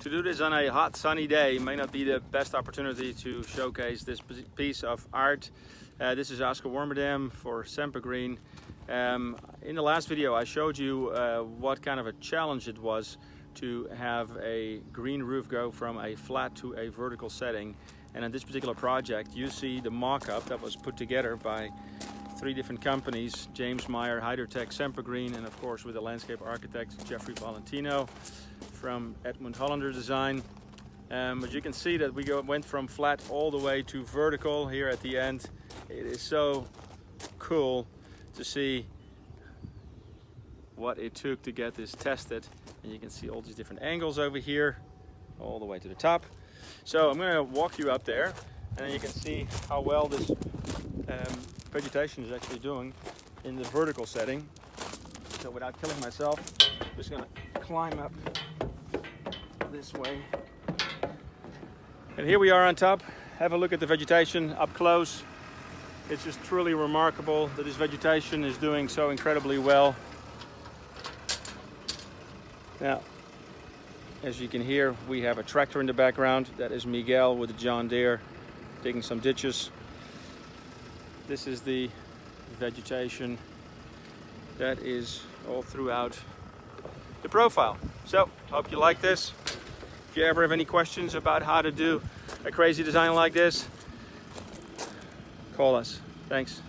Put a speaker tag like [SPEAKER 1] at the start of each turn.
[SPEAKER 1] To do this on a hot sunny day may not be the best opportunity to showcase this piece of art. This is Oscar Warmerdam for Sempergreen. In the last video I showed you what kind of a challenge it was to have a green roof go from a flat to a vertical setting. And in this particular project you see the mock-up that was put together by 3 different companies: James Meyer, Hydrotech, Sempergreen, and of course with the landscape architect Geoffrey Valentino from Hollander design. But you can see that we went from flat all the way to vertical here at the end. It is so cool to see what it took to get this tested, and you can see all these different angles over here all the way to the top. So I'm going to walk you up there and then you can see how well this vegetation is actually doing in the vertical setting. So without killing myself, I'm just going to climb up this way. And here we are on top. Have a look at the vegetation up close. It's just truly remarkable that this vegetation is doing so incredibly well. Now, as you can hear, we have a tractor in the background. That is Miguel with the John Deere digging some ditches. This is the vegetation that is all throughout the profile. So, hope you like this. If you ever have any questions about how to do a crazy design like this, call us. Thanks.